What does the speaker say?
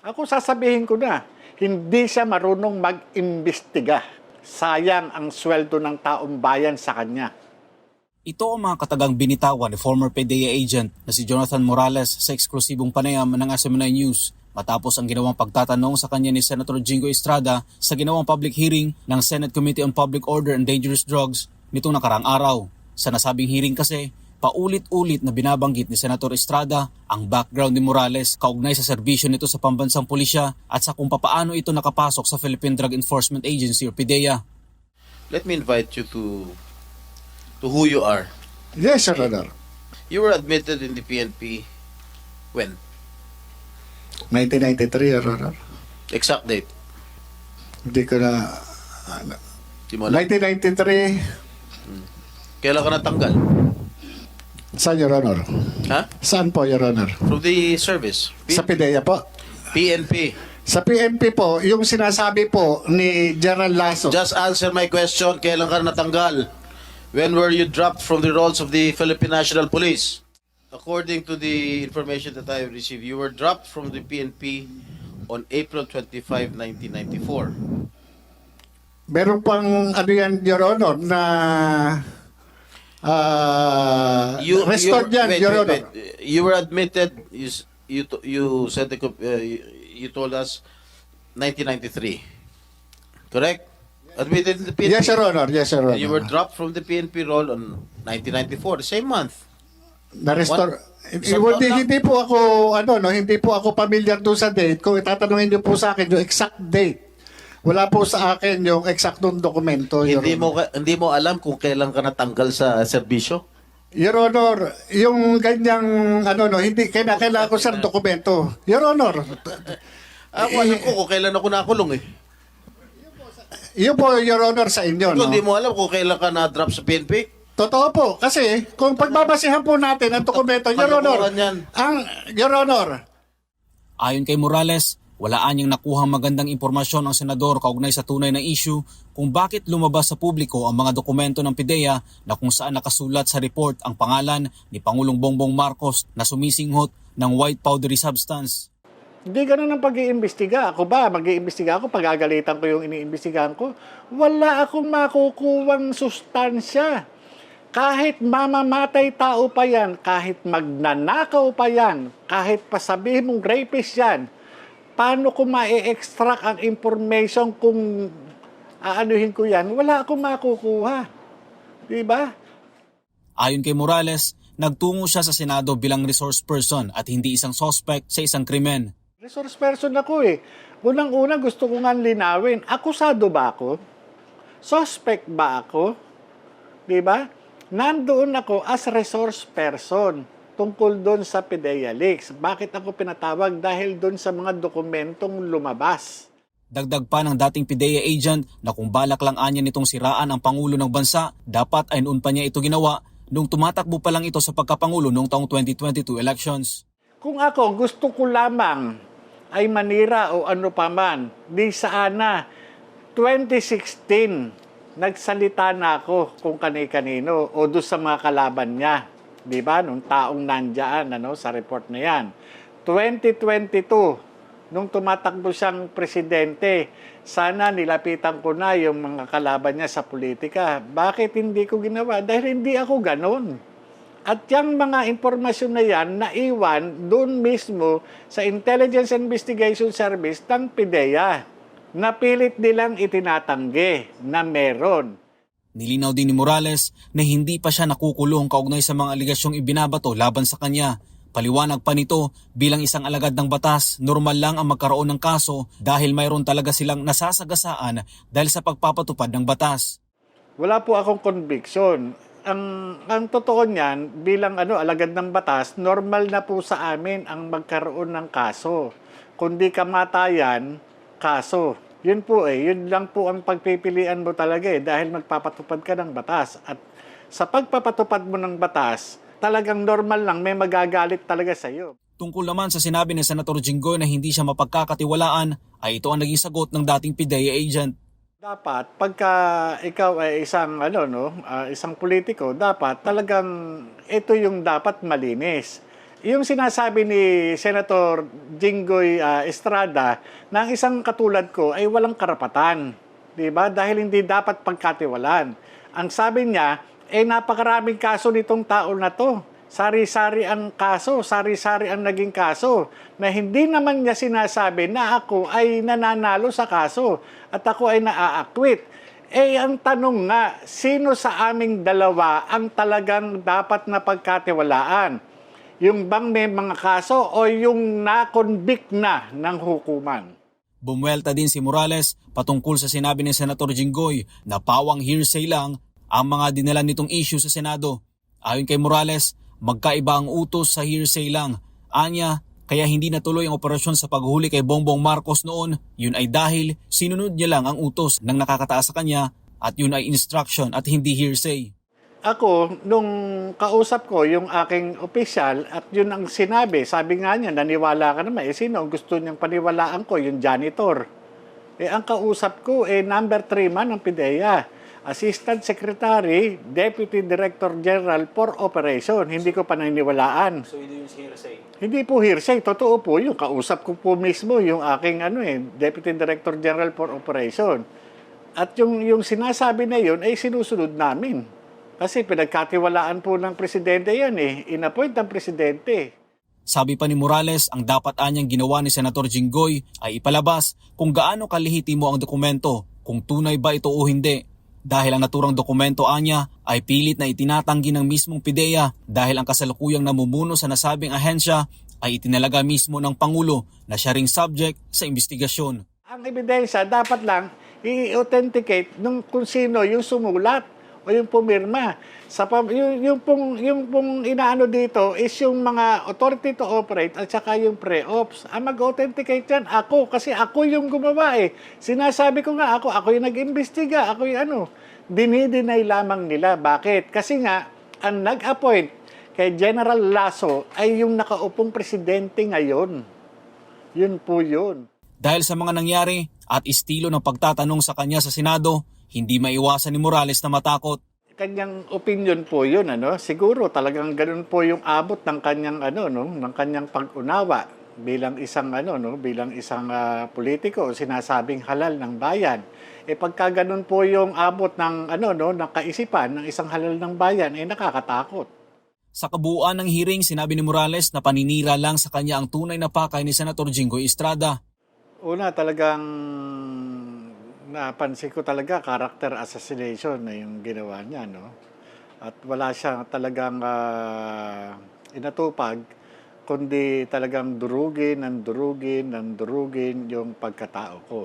Ako sasabihin ko na, hindi siya marunong mag-imbestiga. Sayang ang sweldo ng taong bayan sa kanya. Ito ang mga katagang binitawan ni former PDEA agent na si Jonathan Morales sa eksklusibong panayam ng SMNI News matapos ang ginawang pagtatanong sa kanya ni Senator Jingo Estrada sa ginawang public hearing ng Senate Committee on Public Order and Dangerous Drugs nitong nakarang araw. Sa nasabing hearing kasi, paulit-ulit na binabanggit ni Senator Estrada ang background ni Morales kaugnay sa serbisyo nito sa pambansang pulisya at sa kung papaano ito nakapasok sa Philippine Drug Enforcement Agency o PDEA. Let me invite you to who you are. Yes, Your Honor. You were admitted in the PNP when? 1993, Your Honor. Exact date. Hindi ko na... Di mo alam. 1993, Kailan ka natanggal? saan, Your Honor? Ha? Saan po, Your Honor? From the service. Sa PDEA po. PNP. Sa PNP po, yung sinasabi po ni General Lasso. Just answer my question. Kailan ka natanggal? When were you dropped from the rolls of the Philippine National Police? According to the information that I have received, you were dropped from the PNP on April 25, 1994. Meron pang ano yan, Your Honor, na restored yan, wait, Your wait, Honor. wait. You were admitted, you said you told us 1993. Correct? Admitted in the PNP. Yes, Your Honor. Yes, Your Honor. And you were dropped from the PNP role on 1994, the same month. Na-restore. Isang taon lang. Hindi po ako, hindi po ako familiar doon sa date. Kung itatanungin niyo po sa akin yung exact date, wala po sa akin yung eksaktong dokumento, Your Honor. Hindi mo alam kung kailan ka natanggal sa serbisyo? Your Honor, yung ganyang, hindi, kailangan ko sa dokumento. Your Honor, Ako alam ko kung kailan ako nakulong eh. yun po, Your Honor, sa inyo, no? Hindi mo alam kung kailan ka na-drop sa PNP? Totoo po, kasi kung pagbabasihan po natin ang dokumento, Your Honor, Kalokohan yan. Your Honor, Ayon kay Morales, wala anyang nakuhang magandang impormasyon ang senador kaugnay sa tunay na issue kung bakit lumabas sa publiko ang mga dokumento ng PDEA na kung saan nakasulat sa report ang pangalan ni Pangulong Bongbong Marcos na sumisinghot ng white powdery substance. Hindi ganun ang pag-iimbestiga. Ako ba, mag-iimbestiga ako, pagagalitan ko yung iniimbestigahan ko. Wala akong makukuwang sustansya. Kahit mamamatay tao pa yan, kahit magnanakaw pa yan, kahit pasabihin mong rapist yan, paano ko ma-extract ang information kung aanuhin ko yan? Wala akong makukuha. Diba? Ayon kay Morales, nagtungo siya sa Senado bilang resource person at hindi isang suspect sa isang krimen. Resource person ako eh. Unang-una gusto ko nga linawin. Akusado ba ako? Suspect ba ako? Diba? Nandoon ako as resource person tungkol doon sa PDEA leaks. Bakit ako pinatawag? Dahil doon sa mga dokumentong lumabas. Dagdag pa ng dating PDEA agent na kung balak lang anya nitong siraan ang Pangulo ng Bansa, dapat ay noon pa niya ito ginawa nung tumatakbo pa lang ito sa pagkapangulo noong taong 2022 elections. Kung ako gusto ko lamang ay manira o ano pa man, di sana 2016 nagsalita na ako kung kani-kanino o doon sa mga kalaban niya. Di ba? Nung taong nandyan sa report na yan. 2022, nung tumatakbo siyang presidente, sana nilapitan ko na yung mga kalaban niya sa politika. Bakit hindi ko ginawa? Dahil hindi ako ganon. At yung mga impormasyon na yan, naiwan doon mismo sa Intelligence Investigation Service ng PDEA. Napilit nilang itinatanggi na meron. Nilinaw din ni Morales na hindi pa siya nakukulong kaugnay sa mga aligasyong ibinabato laban sa kanya. Paliwanag pa nito, bilang isang alagad ng batas, normal lang ang magkaroon ng kaso dahil mayroon talaga silang nasasagasaan dahil sa pagpapatupad ng batas. Wala po akong conviction. Ang totoo niyan, bilang alagad ng batas, normal na po sa amin ang magkaroon ng kaso. Kundi kamatayan, kaso. Yun po yun lang po ang pagpipilian mo talaga dahil magpapatupad ka ng batas. At sa pagpapatupad mo ng batas, talagang normal lang, may magagalit talaga sa iyo. Tungkol naman sa sinabi ni Senator Jinggoy na hindi siya mapagkakatiwalaan, ay ito ang naging sagot ng dating PDEA agent. Dapat pagka ikaw ay isang isang politiko, dapat talagang ito yung dapat malinis. yung sinasabi ni Senator Jinggoy Estrada na ang isang katulad ko ay walang karapatan. 'Di ba? Dahil hindi dapat pagkatiwalaan. Ang sabi niya, napakaraming kaso nitong tao na to. Sari-sari ang kaso, sari-sari ang naging kaso. Na hindi naman niya sinasabi na ako ay nananalo sa kaso at ako ay naaakwit. Ang tanong nga, sino sa aming dalawa ang talagang dapat na pagkatiwalaan? Yung bang may mga kaso o yung na-convict na ng hukuman? Bumuelta din si Morales patungkol sa sinabi ni Senator Jinggoy na pawang hearsay lang ang mga dinala nitong issue sa Senado. Ayon kay Morales, magkaiba ang utos sa hearsay lang. Anya, kaya hindi natuloy ang operasyon sa paghuli kay Bongbong Marcos noon, yun ay dahil sinunod niya lang ang utos ng nakakataas sa kanya at yun ay instruction at hindi hearsay. Ako, nung kausap ko yung aking opisyal at yun ang sinabi, sabi nga niya, naniwala ka naman. Sino ang gusto niyang paniwalaan ko? Yung janitor. Ang kausap ko, number 3 man ng PIDEA. Assistant Secretary, Deputy Director General for Operation. Hindi ko paniniwalaan. So hindi yung hearsay? Hindi po hearsay. Totoo po yung kausap ko po mismo, yung aking Deputy Director General for Operation. At yung sinasabi na yun ay sinusunod namin. Kasi pinagkatiwalaan po ng presidente yan In-appoint ang presidente. Sabi pa ni Morales, ang dapat anyang ginawa ni Senator Jinggoy ay ipalabas kung gaano kalihitimo ang dokumento, kung tunay ba ito o hindi. Dahil ang naturang dokumento anya ay pilit na itinatanggi ng mismong PIDEA dahil ang kasalukuyang namumuno sa nasabing ahensya ay itinalaga mismo ng Pangulo na siya ring subject sa investigasyon. Ang ebidensya dapat lang i-authenticate kung sino yung sumulat o yung pumirma. Yung pong inaano dito is yung mga authority to operate at saka yung pre-ops. Ang mag-authenticate yan, ako. Kasi ako yung gumawa Sinasabi ko nga ako yung nag-imbestiga, ako yung Dinideny lamang nila. Bakit? Kasi nga, ang nag-appoint kay General Lasso ay yung nakaupong presidente ngayon. Yun po yun. Dahil sa mga nangyari at estilo ng pagtatanong sa kanya sa Senado, hindi maiwasan ni Morales na matakot. Kanyang opinion po yun, Siguro talagang ganun po yung abot ng kanyang ng kanyang pag-unawa bilang isang bilang isang politiko, sinasabing halal ng bayan. Pagka ganun po yung abot ng ng kaisipan ng isang halal ng bayan, nakakatakot. Sa kabuuan ng hearing, sinabi ni Morales na paninira lang sa kanya ang tunay na pakay ni Senator Jinggoy Estrada. Una, talagang napansin ko talaga character assassination na yung ginawa niya, At wala siya talagang inatupag, kundi talagang durugin yung pagkatao ko.